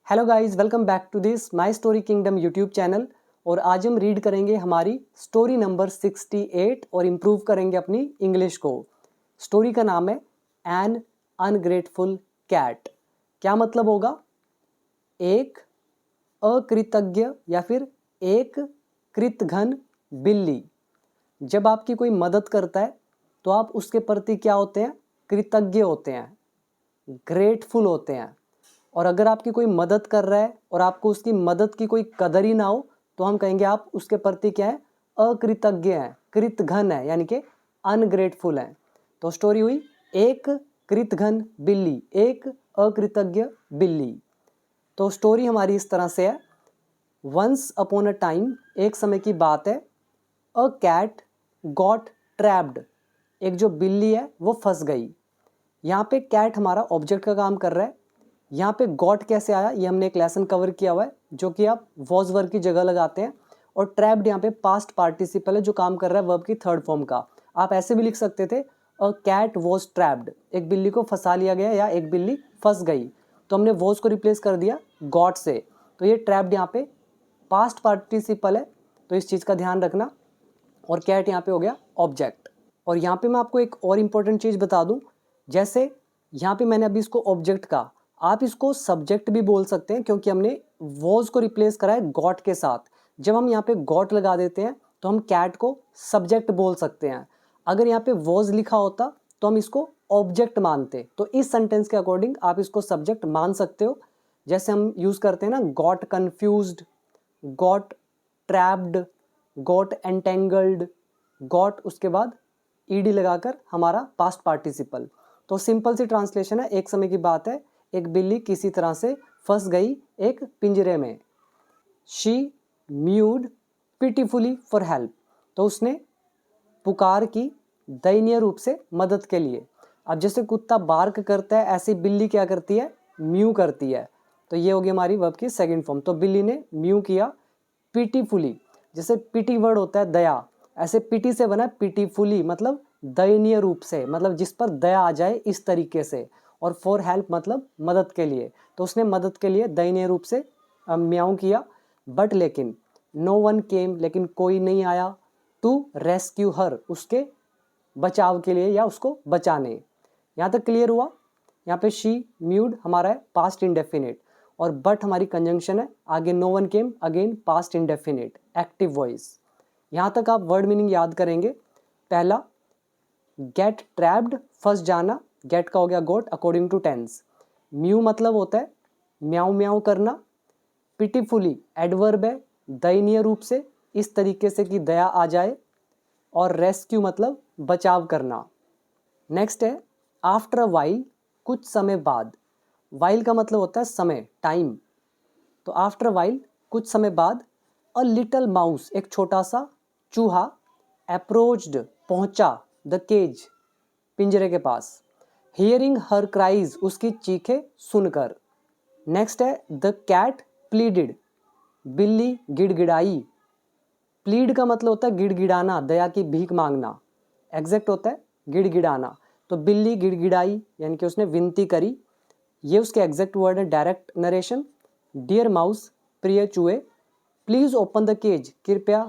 Hello guys, welcome back to this my story kingdom YouTube channel. और आज हम read करेंगे हमारी स्टोरी नंबर 68 और इम्प्रूव करेंगे अपनी इंग्लिश को। स्टोरी का नाम है एन अनग्रेटफुल कैट। क्या मतलब होगा? एक अकृतज्ञ या फिर एक कृतघ्न बिल्ली जब आपकी कोई मदद करता है तो आप उसके प्रति क्या होते हैं? कृतज्ञ होते हैं, ग्रेटफुल होते हैं। और अगर आपकी कोई मदद कर रहा है और आपको उसकी मदद की कोई कदर ही ना हो तो हम कहेंगे आप उसके प्रति क्या है? अकृतज्ञ हैं, कृतघ्न है, यानी कि अनग्रेटफुल हैं। तो स्टोरी हुई एक कृतघ्न बिल्ली, एक अकृतज्ञ बिल्ली। तो स्टोरी हमारी इस तरह से है। वंस अपॉन अ टाइम, एक समय की बात है, अ कैट गॉट ट्रैप्ड, एक जो बिल्ली है वो फंस गई। यहाँ पे कैट हमारा ऑब्जेक्ट का काम कर रहा है। यहाँ पे गॉट कैसे आया ये हमने एक लेसन कवर किया हुआ है, जो कि आप वॉज वर्ब की जगह लगाते हैं। और ट्रैप्ड यहाँ पे पास्ट पार्टिसिपल है जो काम कर रहा है वर्ब की थर्ड फॉर्म का। आप ऐसे भी लिख सकते थे, अ कैट वॉज ट्रैप्ड, एक बिल्ली को फंसा लिया गया या एक बिल्ली फंस गई। तो हमने वॉज को रिप्लेस कर दिया गॉट से। तो ये ट्रैप्ड यहाँ पे पास्ट पार्टिसिपल है, तो इस चीज़ का ध्यान रखना। और कैट यहाँ पे हो गया ऑब्जेक्ट। और यहाँ पे मैं आपको एक और इम्पोर्टेंट चीज़ बता दूँ, जैसे यहाँ पे मैंने अभी इसको ऑब्जेक्ट का, आप इसको सब्जेक्ट भी बोल सकते हैं क्योंकि हमने वॉज को रिप्लेस करा है गॉट के साथ। जब हम यहाँ पे गॉट लगा देते हैं तो हम कैट को सब्जेक्ट बोल सकते हैं। अगर यहाँ पे वॉज लिखा होता तो हम इसको ऑब्जेक्ट मानते। तो इस सेंटेंस के अकॉर्डिंग आप इसको सब्जेक्ट मान सकते हो। जैसे हम यूज़ करते हैं ना, got confused, got trapped, got entangled, got उसके बाद ईडी लगाकर हमारा पास्ट पार्टिसिपल। तो सिंपल सी ट्रांसलेशन है, एक समय की बात है, एक बिल्ली किसी तरह से फंस गई एक पिंजरे में। शी म्यूड पिटीफुली फॉर हेल्प, तो उसने पुकार की दयनीय रूप से मदद के लिए। अब जैसे कुत्ता बार्क करता है, ऐसी बिल्ली क्या करती है? म्यू करती है। तो ये होगी हमारी वर्ब की सेकंड फॉर्म। तो बिल्ली ने म्यू किया पिटीफुली। जैसे पिटी वर्ड होता है दया, ऐसे पिटी से बना पिटीफुली, मतलब दयनीय रूप से, मतलब जिस पर दया आ जाए इस तरीके से। और फॉर हेल्प मतलब मदद के लिए। तो उसने मदद के लिए दयनीय रूप से म्याऊं किया। बट लेकिन नो वन केम, लेकिन कोई नहीं आया टू रेस्क्यू हर, उसके बचाव के लिए या उसको बचाने। यहाँ तक क्लियर हुआ? यहाँ पे शी म्यूड हमारा है पास्ट इंडेफिनिट, और बट हमारी कंजंक्शन है, आगे no one came, again past indefinite active voice. यहाँ तक आप वर्ड मीनिंग याद करेंगे। पहला, गेट ट्रैप्ड, फंस जाना, गेट का हो गया गोट अकॉर्डिंग टू टेंस। म्यू मतलब होता है म्याऊ म्याऊ करना। पिटीफुली एडवर्ब है, दयनीय रूप से, इस तरीके से कि दया आ जाए। और रेस्क्यू मतलब बचाव करना। नेक्स्ट है आफ्टर अ वाइल, कुछ समय बाद। वाइल का मतलब होता है समय, टाइम। तो आफ्टर अ वाइल कुछ समय बाद, अ लिटल माउस, एक छोटा सा चूहा, अप्रोच्ड पहुंचा, द केज पिंजरे के पास, हियरिंग हर क्राइज, उसकी चीखें सुनकर। नेक्स्ट है द कैट प्लीडिड, बिल्ली गिड़गिड़ाई। प्लीड का मतलब होता है गिड़गिड़ाना, दया की भीख मांगना। एग्जैक्ट होता है गिड़गिड़ाना। तो बिल्ली गिड़गिड़ाई यानी कि उसने विनती करी, ये उसके एग्जैक्ट वर्ड है। डायरेक्ट नरेशन, डियर माउस, प्रिय चूहे, प्लीज ओपन द केज, कृपया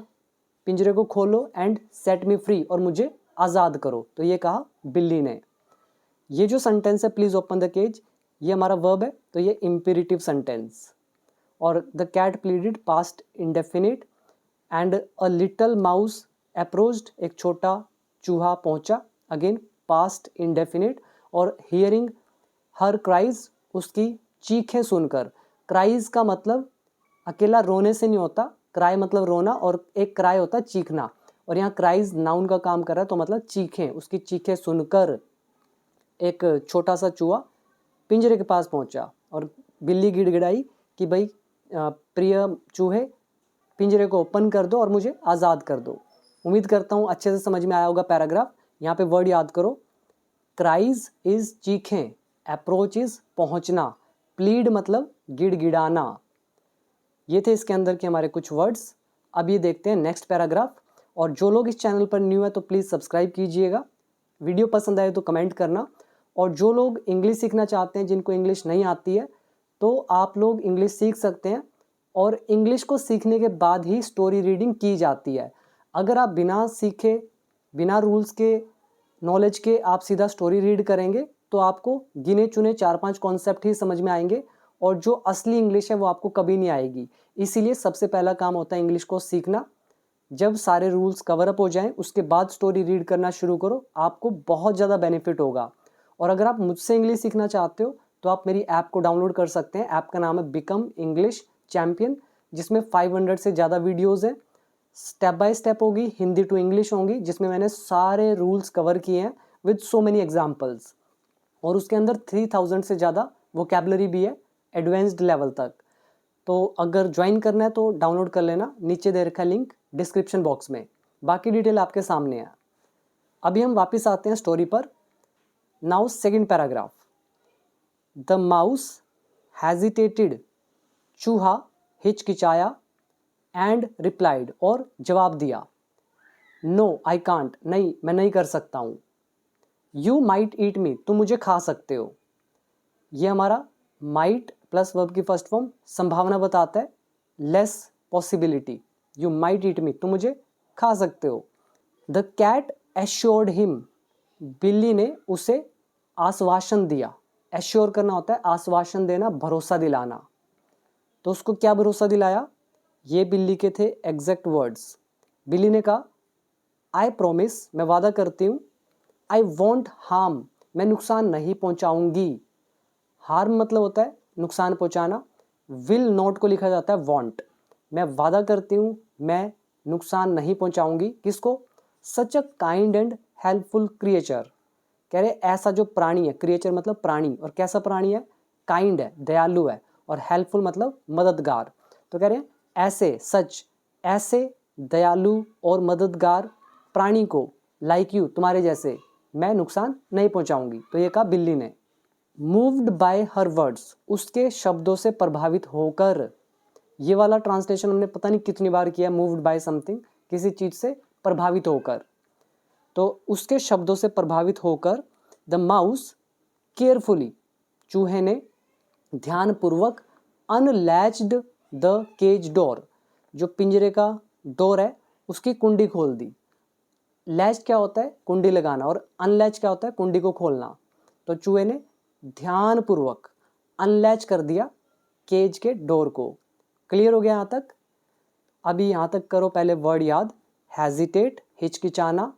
पिंजरे को खोलो, एंड सेट मी फ्री, और मुझे आज़ाद करो। तो ये कहा बिल्ली ने। ये जो सेंटेंस है प्लीज ओपन द केज, ये हमारा वर्ब है, तो ये इंपेरेटिव सेंटेंस। और the cat pleaded past indefinite, and a little mouse approached, एक छोटा चूहा पहुंचा, अगेन पास्ट इंडेफिनिट। और हियरिंग हर क्राइज, उसकी चीखें सुनकर। क्राइज का मतलब अकेला रोने से नहीं होता, क्राई मतलब रोना, और एक क्राई होता है चीखना। और यहाँ क्राइज नाउन का काम कर रहा है, तो मतलब चीखें, उसकी चीखें सुनकर एक छोटा सा चूहा पिंजरे के पास पहुंचा। और बिल्ली गिड़गिड़ाई कि भाई प्रिय चूहे, पिंजरे को ओपन कर दो और मुझे आज़ाद कर दो। उम्मीद करता हूँ अच्छे से समझ में आया होगा पैराग्राफ। यहाँ पे वर्ड याद करो, क्राइज इज चीखें, अप्रोच इज पहुंचना, प्लीड मतलब गिड़गिड़ाना। ये थे इसके अंदर के हमारे कुछ वर्ड्स। अब ये देखते हैं नेक्स्ट पैराग्राफ। और जो लोग इस चैनल पर न्यू है तो प्लीज़ सब्सक्राइब कीजिएगा, वीडियो पसंद आए तो कमेंट करना। और जो लोग इंग्लिश सीखना चाहते हैं, जिनको इंग्लिश नहीं आती है, तो आप लोग इंग्लिश सीख सकते हैं। और इंग्लिश को सीखने के बाद ही स्टोरी रीडिंग की जाती है। अगर आप बिना सीखे, बिना रूल्स के, नॉलेज के आप सीधा स्टोरी रीड करेंगे तो आपको गिने चुने 4-5 कॉन्सेप्ट ही समझ में आएंगे और जो असली इंग्लिश है वो आपको कभी नहीं आएगी। इसीलिए सबसे पहला काम होता है इंग्लिश को सीखना। जब सारे रूल्स कवर अप हो जाएं उसके बाद स्टोरी रीड करना शुरू करो, आपको बहुत ज़्यादा बेनिफिट होगा। और अगर आप मुझसे इंग्लिश सीखना चाहते हो तो आप मेरी ऐप को डाउनलोड कर सकते हैं। ऐप का नाम है बिकम इंग्लिश चैम्पियन, जिसमें 500 से ज़्यादा वीडियोज़ हैं। स्टेप बाय स्टेप होगी, हिंदी टू इंग्लिश होंगी, जिसमें मैंने सारे रूल्स कवर किए हैं विद सो मेनी एग्जाम्पल्स। और उसके अंदर 3000 से ज़्यादा वोकैबुलरी भी है एडवांस्ड लेवल तक। तो अगर ज्वाइन करना है तो डाउनलोड कर लेना, नीचे दे रखा लिंक डिस्क्रिप्शन बॉक्स में। बाकी डिटेल आपके सामने है। अभी हम वापस आते हैं स्टोरी पर। Now second paragraph. The mouse hesitated, चूहा हिचकिचाया, एंड रिप्लाइड, और जवाब दिया, नो आई कांट, नहीं मैं नहीं कर सकता हूँ। यू माइट ईट मी, तुम मुझे खा सकते हो। ये हमारा माइट प्लस वर्ब की फर्स्ट फॉर्म संभावना बताता है, लेस पॉसिबिलिटी। यू माइट ईट मी, तुम मुझे खा सकते हो। द कैट एश्योर्ड हिम, बिल्ली ने उसे आश्वासन दिया। एश्योर करना होता है आश्वासन देना, भरोसा दिलाना। तो उसको क्या भरोसा दिलाया? ये बिल्ली के थे एग्जैक्ट वर्ड्स। बिल्ली ने कहा, आई प्रोमिस, मैं वादा करती हूँ, आई वॉन्ट हार्म, मैं नुकसान नहीं पहुंचाऊंगी। हार्म मतलब होता है नुकसान पहुंचाना। विल नॉट को लिखा जाता है वॉन्ट। मैं वादा करती हूँ मैं नुकसान नहीं पहुंचाऊंगी। किसको? Such a kind and helpful creature. कह रहे ऐसा जो प्राणी है, क्रिएचर मतलब प्राणी, और कैसा प्राणी है? काइंड है, दयालु है, और हेल्पफुल मतलब मददगार। तो कह रहे हैं ऐसे, सच ऐसे दयालु और मददगार प्राणी को, लाइक यू, तुम्हारे जैसे, मैं नुकसान नहीं पहुंचाऊंगी। तो ये कहा बिल्ली ने। मूव्ड बाय हर वर्ड्स, उसके शब्दों से प्रभावित होकर। ये वाला ट्रांसलेशन हमने पता नहीं कितनी बार किया, मूव्ड बाय समथिंग, किसी चीज से प्रभावित होकर। तो उसके शब्दों से प्रभावित होकर द माउस केयरफुली, चूहे ने ध्यानपूर्वक अनलैच्ड द केज डोर, जो पिंजरे का डोर है उसकी कुंडी खोल दी। लैच क्या होता है? कुंडी लगाना, और अनलैच क्या होता है? कुंडी को खोलना। तो चूहे ने ध्यानपूर्वक अनलैच कर दिया केज के डोर को। क्लियर हो गया यहाँ तक? अभी यहाँ तक करो पहले वर्ड याद। हेजिटेट हिचकिचाना,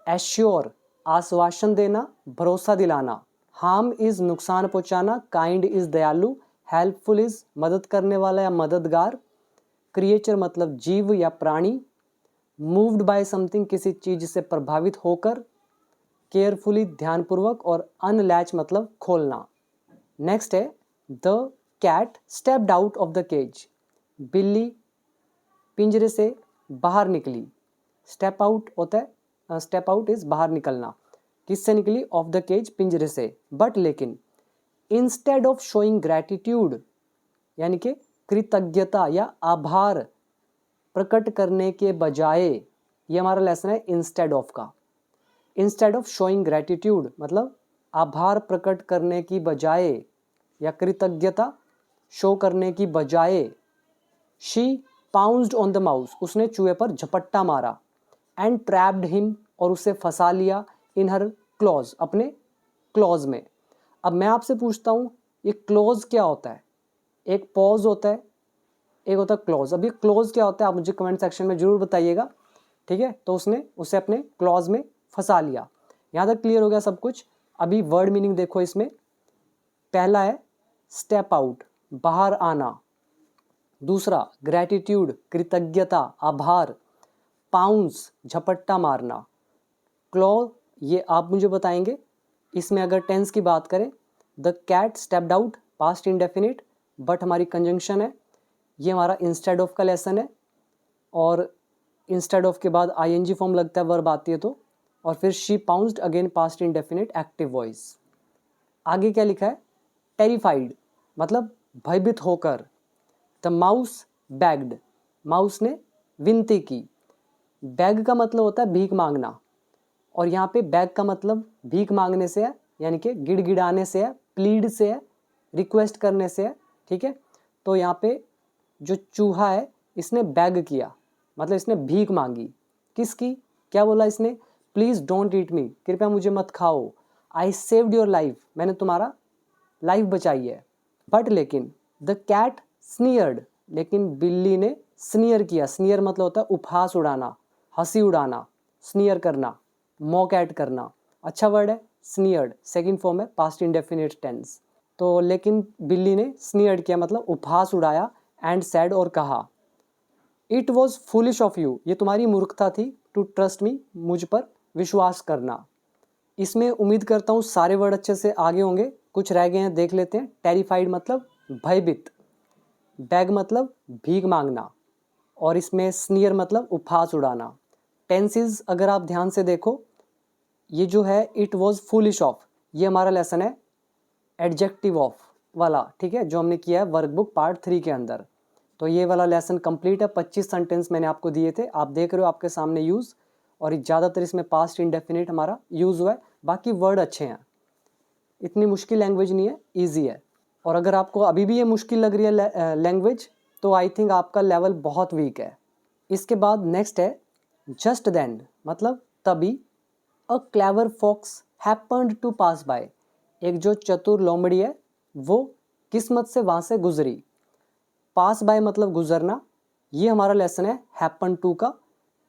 एश्योर आश्वासन देना, भरोसा दिलाना, हार्म इज नुकसान पहुंचाना, काइंड इज दयालु, हेल्पफुल इज मदद करने वाला या मददगार, क्रिएचर मतलब जीव या प्राणी, मूव्ड बाय समथिंग किसी चीज से प्रभावित होकर, केयरफुली ध्यानपूर्वक, और अनलैच मतलब खोलना। नेक्स्ट है the cat stepped out of the cage, बिल्ली पिंजरे से बाहर निकली। स्टेप आउट होता है, स्टेप आउट इज बाहर निकलना। किससे निकली? ऑफ द केज, पिंजरे से। बट लेकिन इंस्टेड ऑफ शोइंग ग्रेटिट्यूड, यानी कि कृतज्ञता या आभार प्रकट करने के बजाय, ये हमारा लेसन है इंस्टेड ऑफ का। इंस्टेड ऑफ शोइंग ग्रेटिट्यूड मतलब आभार प्रकट करने की बजाय या कृतज्ञता शो करने की बजाय, she pounced on the mouse, उसने चूहे पर झपट्टा मारा, एंड ट्रैप्ड हिम, और उसे फंसा लिया, इन हर क्लॉज, अपने क्लॉज में। अब मैं आपसे पूछता हूँ ये क्लॉज क्या होता है? एक पॉज होता है, एक होता है क्लॉज। अब ये क्लॉज क्या होता है आप मुझे कमेंट सेक्शन में जरूर बताइएगा, ठीक है? तो उसने उसे अपने क्लॉज में फंसा लिया। यहाँ तक क्लियर हो गया सब कुछ? अभी वर्ड मीनिंग देखो इसमें। पहला है स्टेप आउट, बाहर आना। दूसरा ग्रेटिट्यूड, कृतज्ञता, आभार। पाउंस, झपट्टा मारना। क्लॉ, ये आप मुझे बताएंगे। इसमें अगर टेंस की बात करें, the cat stepped out, past indefinite, but हमारी कंजंक्शन है। ये हमारा इंस्टेड ऑफ का लेसन है, और इंस्टेड ऑफ के बाद आईएनजी फॉर्म लगता है वर्ब आती है तो, और फिर she pounced, again past indefinite active voice. आगे क्या लिखा है? टेरिफाइड मतलब भयभीत होकर। द माउस बैग्ड, माउस ने विनती की। बैग का मतलब होता है भीख मांगना, और यहाँ पे बैग का मतलब भीख मांगने से है, यानी कि गिड़गिड़ाने से है, प्लीड से है, रिक्वेस्ट करने से है, ठीक है। तो यहाँ पे जो चूहा है इसने बैग किया, मतलब इसने भीख मांगी। किसकी? क्या बोला इसने? प्लीज़ डोंट ईट मी, कृपया मुझे मत खाओ। आई सेव्ड योर लाइफ, मैंने तुम्हारा लाइफ बचाई है। बट लेकिन द कैट स्नियर्ड, लेकिन बिल्ली ने स्नियर किया। स्नियर मतलब होता है उपहास उड़ाना, हंसी उड़ाना, स्नियर करना, मॉक एट करना। अच्छा वर्ड है स्नियर्ड, सेकंड फॉर्म है पास्ट इंडेफिनिट टेंस। तो लेकिन बिल्ली ने स्नियर्ड किया मतलब उपहास उड़ाया, एंड सैड और कहा, it was foolish of you, ये तुम्हारी मूर्खता थी, टू ट्रस्ट मी, मुझ पर विश्वास करना। इसमें उम्मीद करता हूँ सारे वर्ड अच्छे से आगे होंगे, कुछ रह गए हैं देख लेते हैं। टेरिफाइड मतलब भयभीत, बैग मतलब भीख मांगना, और इसमें स्नियर मतलब उपहास उड़ाना। टेंसेस अगर आप ध्यान से देखो, ये जो है इट वॉज फुलिश ऑफ, ये हमारा लेसन है एडजेक्टिव ऑफ वाला, ठीक है, जो हमने किया है वर्कबुक पार्ट 3 के अंदर। तो ये वाला लेसन कंप्लीट है। 25 सेंटेंस मैंने आपको दिए थे, आप देख रहे हो आपके सामने यूज़, और ज़्यादातर इसमें पास्ट इंडेफिनिट हमारा यूज़ हुआ है। बाकी वर्ड अच्छे हैं, इतनी मुश्किल लैंग्वेज नहीं है, ईजी है। और अगर आपको अभी भी ये मुश्किल लग रही है लैंग्वेज, तो आई थिंक आपका लेवल बहुत वीक है। इसके बाद नेक्स्ट है जस्ट देन, मतलब तभी, a clever fox happened to pass by, एक जो चतुर लोमड़ी है वो किस्मत से वहाँ से गुजरी। पास बाय मतलब गुजरना, ये हमारा लेसन है हैपन टू का।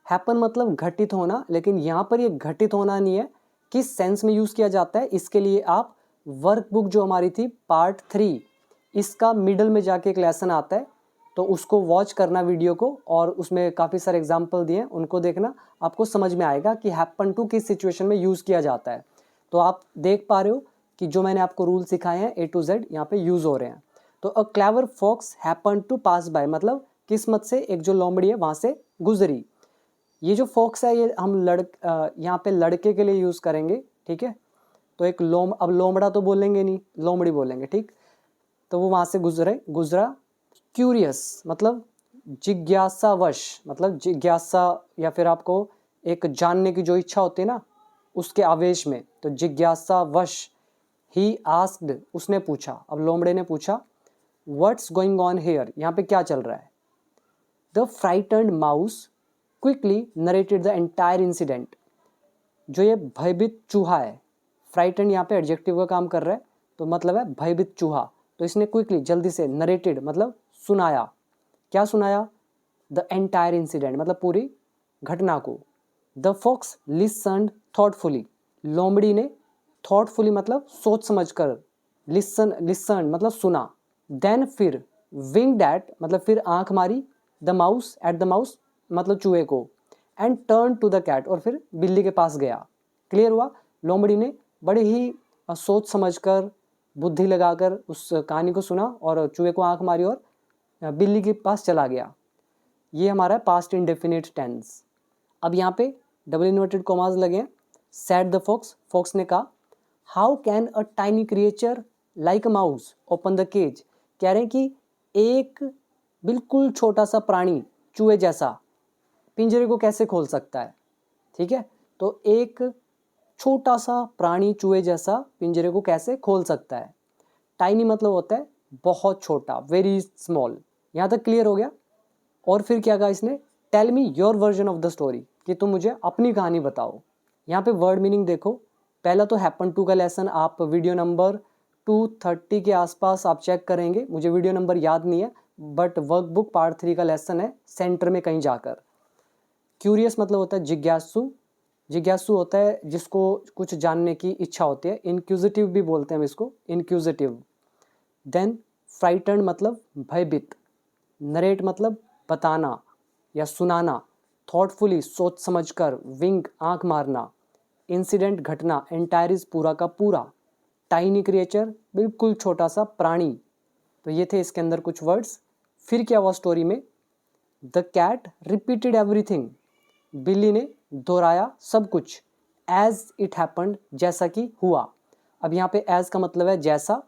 हैपन मतलब घटित होना, लेकिन यहाँ पर ये घटित होना नहीं है, किस सेंस में यूज़ किया जाता है इसके लिए आप वर्कबुक जो हमारी थी पार्ट 3, इसका मिडल में जाके एक लेसन आता है, तो उसको वॉच करना वीडियो को, और उसमें काफ़ी सारे एग्जाम्पल दिए हैं, उनको देखना, आपको समझ में आएगा कि हैपन टू किस सिचुएशन में यूज़ किया जाता है। तो आप देख पा रहे हो कि जो मैंने आपको रूल सिखाए हैं A to Z यहाँ पे यूज़ हो रहे हैं। तो a clever fox happen to pass by मतलब किस्मत से एक जो लोमड़ी है वहाँ से गुजरी। ये जो फॉक्स है ये हम यहाँ पे लड़के के लिए यूज़ करेंगे, ठीक है। तो एक अब लोमड़ा तो बोलेंगे नहीं, लोमड़ी बोलेंगे, ठीक। तो वो वहाँ से गुजरा। क्यूरियस मतलब जिज्ञासावश, मतलब जिज्ञासा, या फिर आपको एक जानने की जो इच्छा होती है ना, उसके आवेश में, तो जिज्ञासावश ही आस्क्ड, उसने पूछा। अब लोमड़े ने पूछा व्हाट्स गोइंग ऑन हेयर, यहाँ पे क्या चल रहा है। The frightened mouse quickly narrated the entire incident, जो ये भयभीत चूहा है, फ्राइटन यहाँ पे एडजेक्टिव का काम कर रहा है, तो मतलब है भयभीत चूहा। तो इसने क्विकली जल्दी से नरेटेड मतलब सुनाया। क्या सुनाया? द एंटायर इंसिडेंट मतलब पूरी घटना को। द फॉक्स लिसन्ड थॉटफुली, लोमड़ी ने थॉटफुली मतलब सोच समझ कर, लिसन मतलब सुना। देन फिर विंग डैट मतलब फिर आंख मारी, the mouse ate the mouse मतलब चूहे को, and turn to the cat और फिर बिल्ली के पास गया। क्लियर हुआ? लोमड़ी ने बड़े ही सोच समझकर, बुद्धि लगाकर उस कहानी को सुना और चूहे को आंख मारी और बिल्ली के पास चला गया। ये हमारा पास्ट इंडेफिनिट टेंस। अब यहाँ पे डबल इन्वर्टेड कॉमास लगे हैं। सैड द फॉक्स, फॉक्स ने कहा, how can a tiny creature like a mouse open the cage. कह रहे हैं कि एक बिल्कुल छोटा सा प्राणी चूहे जैसा पिंजरे को कैसे खोल सकता है। ठीक है, तो एक छोटा सा प्राणी चूहे जैसा पिंजरे को कैसे खोल सकता है। टाइनी मतलब होता है बहुत छोटा, वेरी स्मॉल। यहाँ तक क्लियर हो गया। और फिर क्या कहा इसने, tell me your version of the story, कि तुम मुझे अपनी कहानी बताओ। यहाँ पे वर्ड मीनिंग देखो। पहला तो हैपन टू का लेसन आप वीडियो नंबर 230 के आसपास आप चेक करेंगे, मुझे वीडियो नंबर याद नहीं है, बट वर्कबुक पार्ट 3 का लेसन है सेंटर में कहीं जाकर। क्यूरियस मतलब होता है जिज्ञासु, जिज्ञासु होता है जिसको कुछ जानने की इच्छा होती है। इनक्यूजिटिव भी बोलते हैं हम इसको, इनक्यूजिटिव। देन फ्राइटन्ड मतलब भयभीत। नरेट मतलब बताना या सुनाना। थॉटफुली सोच समझकर। विंक आंख मारना। इंसिडेंट घटना। एंटायरिस पूरा का पूरा। टाइनी क्रिएचर बिल्कुल छोटा सा प्राणी। तो ये थे इसके अंदर कुछ वर्ड्स। फिर क्या हुआ स्टोरी में, द कैट रिपीटेड एवरीथिंग, बिल्ली ने दोहराया सब कुछ, एज इट हैपन्ड जैसा कि हुआ। अब यहाँ पे एज का मतलब है जैसा,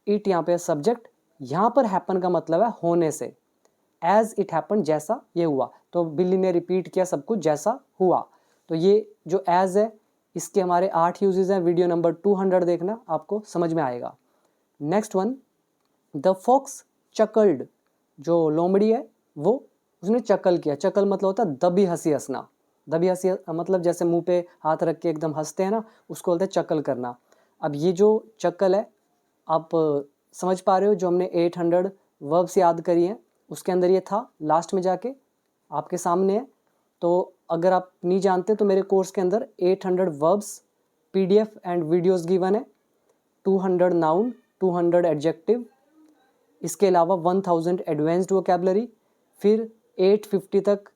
इट यहाँ पे सब्जेक्ट, यहाँ पर हैपन का मतलब है होने से। एज इट हैपन जैसा ये हुआ, तो बिल्ली ने रिपीट किया सब कुछ जैसा हुआ। तो ये जो एज है इसके हमारे 8 यूजेस हैं, वीडियो नंबर 200 देखना, आपको समझ में आएगा। Next one, the fox chuckled, जो लोमड़ी है वो उसने चकल किया। चकल मतलब होता है दबी हंसी हंसना। दबी हंसी मतलब जैसे मुंह पे हाथ रख के एकदम हंसते हैं ना, उसको बोलते हैं चकल करना। अब ये जो चकल है, आप समझ पा रहे हो, जो हमने 800 वर्ब्स याद करी हैं उसके अंदर ये था, लास्ट में जाके आपके सामने है। तो अगर आप नहीं जानते तो मेरे कोर्स के अंदर 800 verbs PDF and videos given है, 200 नाउन, 200 एडजेक्टिव, इसके अलावा 1000 एडवांस्ड वोकैबुलरी, फिर 850 तक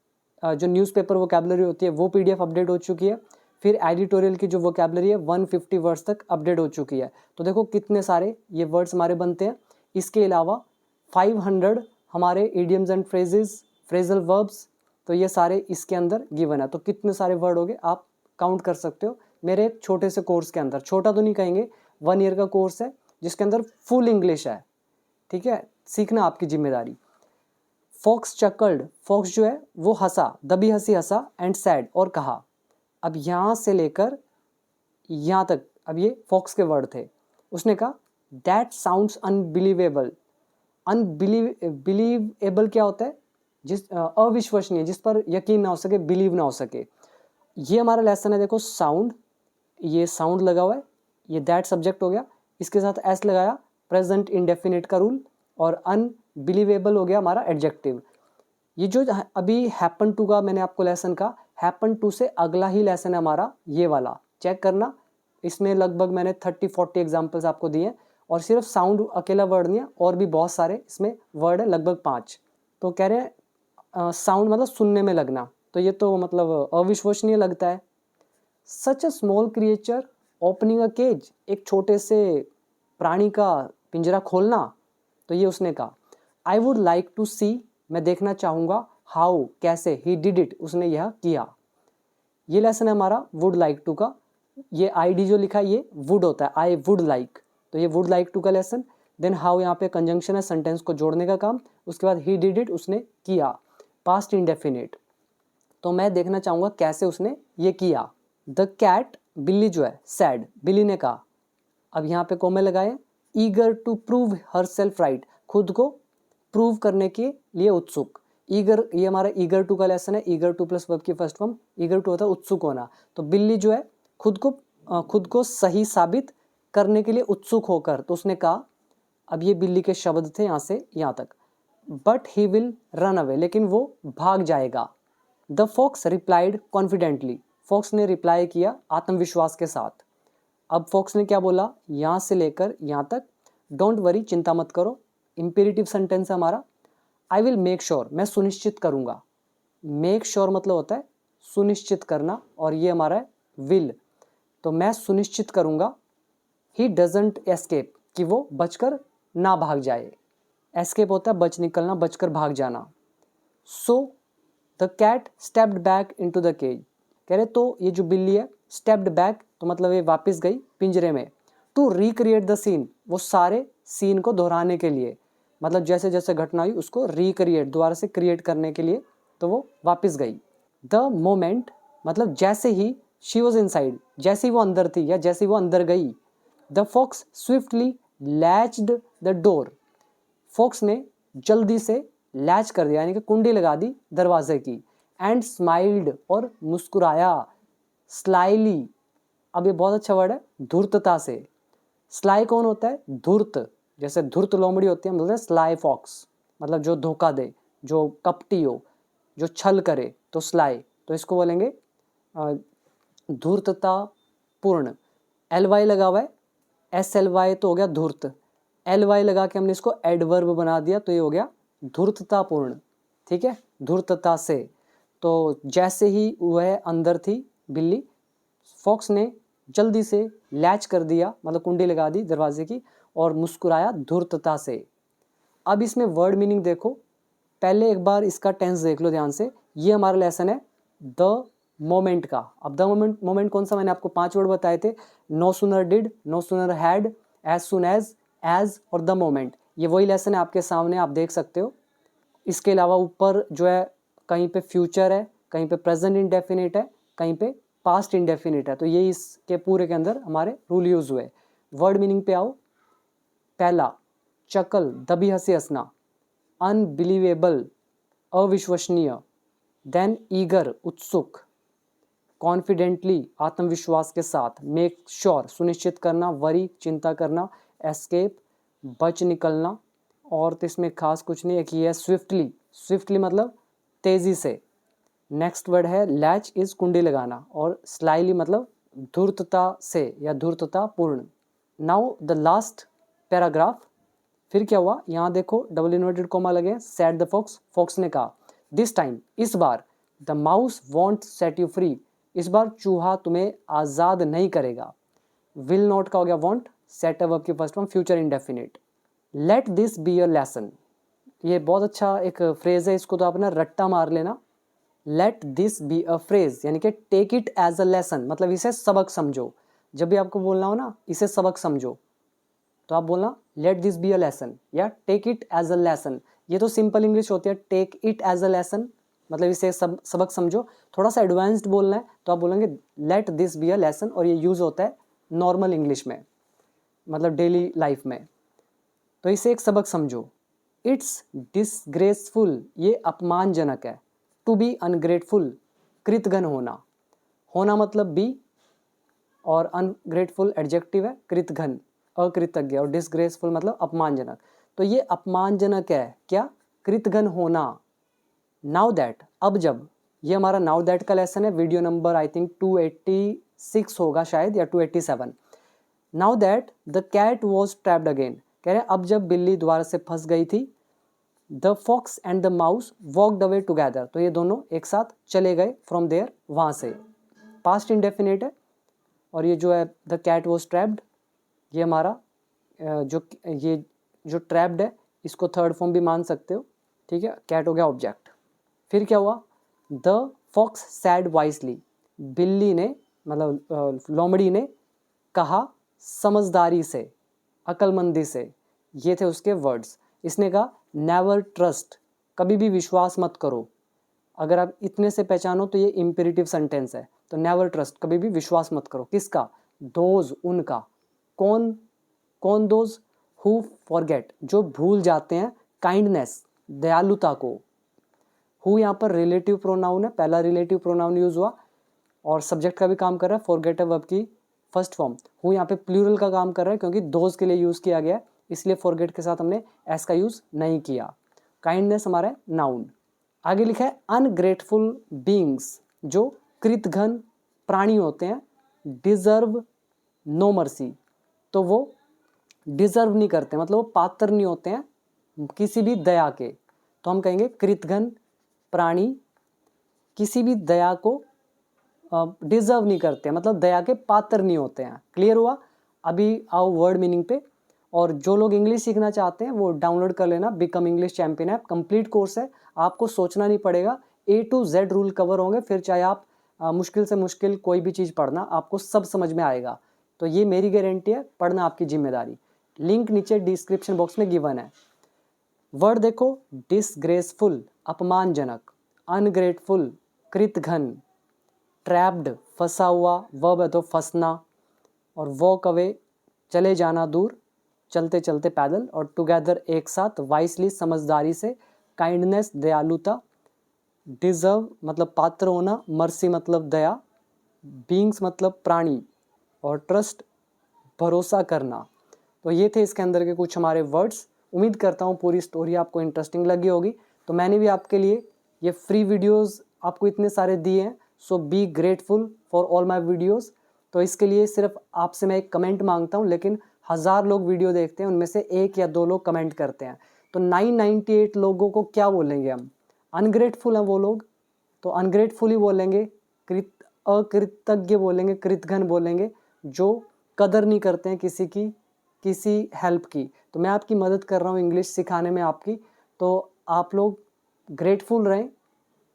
जो न्यूज़पेपर वोकैबुलरी होती है वो PDF अपडेट हो चुकी है, फिर एडिटोरियल की जो वोकैबुलरी है 150 वर्ड्स तक अपडेट हो चुकी है। तो देखो कितने सारे ये वर्ड्स हमारे बनते हैं। इसके अलावा 500 हमारे idioms and phrases, phrasal verbs, तो ये सारे इसके अंदर गिवन है। तो कितने सारे वर्ड हो गए आप काउंट कर सकते हो मेरे एक छोटे से कोर्स के अंदर। छोटा तो नहीं कहेंगे, 1 ईयर का कोर्स है जिसके अंदर फुल इंग्लिश है, ठीक है, सीखना आपकी जिम्मेदारी। फॉक्स चकल्ड, फॉक्स जो है वो हंसा, दबी हंसी हंसा, एंड सैड और कहा। अब यहाँ से लेकर यहाँ तक अब ये फॉक्स के वर्ड थे। उसने कहा दैट साउंड्स अनबिलीवेबल। अनबिलीवेबल क्या होता है? जिस अविश्वसनीय, जिस पर यकीन ना हो सके, बिलीव ना हो सके। ये हमारा लेसन है। देखो साउंड, ये साउंड लगा हुआ है, ये दैट सब्जेक्ट हो गया, इसके साथ एस लगाया, प्रेजेंट इंडेफिनिट का रूल, और अनबिलीवेबल हो गया हमारा एडजेक्टिव। ये जो अभी हैपन टू का मैंने आपको लेसन का, हैपन टू से अगला ही लेसन है हमारा ये वाला, चेक करना। इसमें लगभग मैंने 30-40 एग्जाम्पल्स आपको दिए, और सिर्फ साउंड अकेला वर्ड नहीं है, और भी बहुत सारे इसमें वर्ड है, लगभग 5। तो कह रहे हैं साउंड मतलब सुनने में लगना, तो ये तो मतलब अविश्वसनीय लगता है। Such a small creature opening a cage, एक छोटे से प्राणी का पिंजरा खोलना। तो ये उसने कहा। आई वुड लाइक टू सी, मैं देखना चाहूँगा, हाउ, कैसे, ही डिड इट, उसने यह किया। ये लेसन है हमारा वुड लाइक टू का। ये ID जो लिखा है ये वुड होता है, आई वुड लाइक, तो ये वुड लाइक टू का लेसन। देन हाउ यहाँ पे कंजंक्शन है, सेंटेंस को जोड़ने का काम। उसके बाद ही डिड इट, उसने किया, पास्ट इंडेफिनिट। तो मैं देखना चाहूँगा कैसे उसने ये किया। द कैट, बिल्ली जो है, सैड, बिल्ली ने कहा। अब यहाँ पे कोमे लगाए, eager to prove herself right, खुद को प्रूव करने के लिए उत्सुक। ईगर, ये हमारा ईगर टू का लेसन है। ईगर टू प्लस वर्ब की फर्स्ट फॉर्म, ईगर टू होता है उत्सुक होना। तो बिल्ली जो है खुद को सही साबित करने के लिए उत्सुक होकर, तो उसने कहा, अब ये बिल्ली के शब्द थे यहाँ से यहाँ तक, but he will run away, लेकिन वो भाग जाएगा। The fox replied confidently, fox ने रिप्लाई किया आत्मविश्वास के साथ। अब फॉक्स ने क्या बोला, यहाँ से लेकर यहाँ तक, डोंट वरी, चिंता मत करो, इंपेरेटिव सेंटेंस है हमारा। आई विल मेक श्योर, मैं सुनिश्चित करूँगा। मेक श्योर मतलब होता है सुनिश्चित करना, और ये हमारा है विल, तो मैं सुनिश्चित करूँगा। ही डजंट एस्केप, कि वो बचकर ना भाग जाए। एस्केप होता है बच निकलना, बचकर भाग जाना। So the cat stepped back into the cage, कह रहे तो ये जो बिल्ली है स्टेप्ड बैक, तो मतलब ये वापस गई पिंजरे में। टू रिक्रिएट द सीन, वो सारे सीन को दोहराने के लिए, मतलब जैसे जैसे घटना हुई उसको रिक्रिएट, दोबारा से क्रिएट करने के लिए, तो वो वापस गई। द मोमेंट मतलब जैसे ही, शी वॉज इनसाइड, जैसे ही वो अंदर थी या जैसे ही वो अंदर गई। The fox swiftly latched the door, fox ने जल्दी से लैच कर दिया, यानी कि कुंडी लगा दी दरवाजे की। एंड स्माइल्ड, और मुस्कुराया। स्लाइली, अब ये बहुत अच्छा वर्ड है, धूर्तता से। स्लाई कौन होता है? धूर्त, जैसे धूर्त लोमड़ी होती है, हम बोलते हैं स्लाई फॉक्स, मतलब जो धोखा दे, जो कपटी हो, जो छल करे, तो स्लाई। तो इसको बोलेंगे धूर्तता पूर्ण। LY लगा हुआ है, SLY तो हो गया धूर्त, LY लगा के हमने इसको एडवर्ब बना दिया, तो ये हो गया धूर्ततापूर्ण, ठीक है, धूर्तता से। तो जैसे ही वह अंदर थी बिल्ली, फॉक्स ने जल्दी से लैच कर दिया, मतलब कुंडी लगा दी दरवाजे की, और मुस्कुराया धूर्तता से। अब इसमें वर्ड मीनिंग देखो, पहले एक बार इसका टेंस देख लो ध्यान से। ये हमारा लेसन है द मोमेंट का। अब द मोमेंट कौन सा, मैंने आपको 5 वर्ड बताए थे, no sooner did, no sooner had, as soon as और द मोमेंट। ये वही लेसन है आपके सामने, आप देख सकते हो। इसके अलावा ऊपर जो है कहीं पे फ्यूचर है, कहीं पे प्रेजेंट इंडेफिनिट है, कहीं पे पास्ट इंडेफिनिट है। तो ये इसके पूरे के अंदर हमारे रूल यूज हुए। वर्ड मीनिंग पे आओ। पहला, चकल दबी हंसी हंसना, अनबिलीवेबल अविश्वसनीय, देन ईगर उत्सुक, कॉन्फिडेंटली आत्मविश्वास के साथ, मेक श्योर सुनिश्चित करना, वरी चिंता करना, एस्केप बच निकलना, और तो इसमें खास कुछ नहीं। एक ये है स्विफ्टली, स्विफ्टली मतलब तेजी से। नेक्स्ट वर्ड है लैच इज कुंडी लगाना, और स्लाइली मतलब धूर्तता से या धूर्तता पूर्ण। नाउ द लास्ट पैराग्राफ, फिर क्या हुआ यहाँ देखो डबल इन्वर्टेड कॉमा लगे, सेड द फॉक्स, फॉक्स ने कहा, दिस टाइम इस बार, the mouse won't set you free, इस बार चूहा तुम्हें आज़ाद नहीं करेगा। विल नॉट का हो गया वॉन्ट, सेट वर्ब की first form future indefinite. Late this be a lesson, ये बहुत अच्छा एक फ्रेज है, इसको तो आप ना रट्टा मार लेना। Let this be a phrase यानी कि take it as a lesson, मतलब इसे सबक समझो। जब भी आपको बोलना हो ना इसे सबक समझो, तो आप बोलना let this be a lesson या take it as a lesson. ये तो सिंपल इंग्लिश होती है, take it as a lesson मतलब इसे सबक समझो। थोड़ा सा एडवांस्ड बोलना है तो आप बोलेंगे late this be a lesson, और ये यूज होता है नॉर्मल इंग्लिश में, मतलब डेली लाइफ में। तो इसे एक सबक समझो। इट्स डिसग्रेसफुल, ये अपमानजनक है। टू बी अनग्रेटफुल, कृतघ्न होना, होना मतलब बी, और अनग्रेटफुल एडजेक्टिव है, कृतघ्न अकृतज्ञ, और डिसग्रेसफुल मतलब अपमानजनक। तो ये अपमानजनक है क्या, कृतघ्न होना। नाउ दैट, अब जब, ये हमारा नाउ दैट का लेसन है, वीडियो नंबर आई थिंक 286 होगा शायद या 287। Now that the cat was trapped again, कह रहे अब जब बिल्ली दोबारा से फंस गई थी। The fox and the mouse walked away together, तो ये दोनों एक साथ चले गए फ्रॉम देयर, वहाँ से। पास्ट इंडेफिनिट है, और ये जो है द कैट वॉज ट्रैप्ड, ये हमारा ये जो ट्रैप्ड है इसको थर्ड फॉर्म भी मान सकते हो, ठीक है। कैट हो गया ऑब्जेक्ट। फिर क्या हुआ, द फॉक्स सैड वाइसली, बिल्ली ने मतलब लोमड़ी ने कहा समझदारी से, अक्लमंदी से, ये थे उसके वर्ड्स। इसने कहा नेवर ट्रस्ट, कभी भी विश्वास मत करो। अगर आप इतने से पहचानो तो ये इम्पेरेटिव सेंटेंस है, तो नेवर ट्रस्ट कभी भी विश्वास मत करो। किसका, दोज उनका, कौन कौन दोज, हु फॉरगेट जो भूल जाते हैं, काइंडनेस दयालुता को। हु यहाँ पर रिलेटिव प्रोनाउन है, पहला रिलेटिव प्रोनाउन यूज हुआ और सब्जेक्ट का भी काम कर रहा है, फॉरगेट वर्ब की फर्स्ट फॉर्म। हु यहाँ पे प्लूरल का काम कर रहा है क्योंकि दोज के लिए यूज किया गया है, इसलिए फॉरगेट के साथ हमने एस का यूज नहीं किया। काइंडनेस हमारा नाउन। आगे लिखा है अनग्रेटफुल बींग्स, जो कृतघ्न प्राणी होते हैं, डिजर्व नो मर्सी, तो वो डिजर्व नहीं करते, मतलब वो पात्र नहीं होते हैं किसी भी दया के। तो हम कहेंगे कृतघ्न प्राणी किसी भी दया को डिजर्व नहीं करते, मतलब दया के पात्र नहीं होते हैं। क्लियर हुआ। अभी आओ वर्ड मीनिंग पे, और जो लोग इंग्लिश सीखना चाहते हैं वो डाउनलोड कर लेना become English champion app, complete course है, आपको सोचना नहीं पड़ेगा, A to Z rule cover होंगे, फिर चाहे आप मुश्किल से मुश्किल कोई भी चीज़ पढ़ना, आपको सब समझ में आएगा। तो ये मेरी गारंटी है, पढ़ना आपकी जिम्मेदारी। लिंक नीचे डिस्क्रिप्शन बॉक्स में गिवन है। वर्ड देखो, डिसग्रेसफुल अपमानजनक, अनग्रेटफुल कृतघ्न, ट्रैप्ड फंसा हुआ, वर्ब है तो फंसना, और वॉक अवे चले जाना दूर, चलते चलते पैदल, और टुगेदर एक साथ, वाइसली समझदारी से, काइंडनेस दयालुता, डिजर्व मतलब पात्र होना, मर्सी मतलब दया, बींग्स मतलब प्राणी, और ट्रस्ट भरोसा करना। तो ये थे इसके अंदर के कुछ हमारे वर्ड्स। उम्मीद करता हूँ पूरी स्टोरी आपको इंटरेस्टिंग लगी होगी। तो मैंने भी आपके लिए ये फ्री वीडियोस आपको इतने सारे दिए हैं, so be grateful for all my videos. तो इसके लिए सिर्फ आपसे मैं एक कमेंट मांगता हूँ, लेकिन 1000 लोग वीडियो देखते हैं, उनमें से 1 या 2 लोग कमेंट करते हैं, तो 998 लोगों को क्या बोलेंगे हम, अनग्रेटफुल हैं वो लोग, तो अनग्रेटफुल ही बोलेंगे, अकृतज्ञ बोलेंगे, कृतघ्न बोलेंगे, जो कदर नहीं करते हैं किसी की, किसी हेल्प की। तो मैं आपकी मदद कर रहा हूँ इंग्लिश सिखाने में आपकी, तो आप लोग ग्रेटफुल रहें,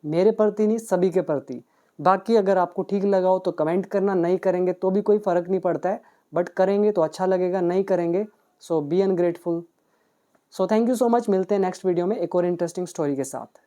मेरे प्रति नहीं सभी के प्रति। बाकी अगर आपको ठीक लगा हो तो कमेंट करना, नहीं करेंगे तो भी कोई फ़र्क नहीं पड़ता है, बट करेंगे तो अच्छा लगेगा, नहीं करेंगे so be ungrateful. So thank you so much, मिलते हैं नेक्स्ट वीडियो में एक और इंटरेस्टिंग स्टोरी के साथ।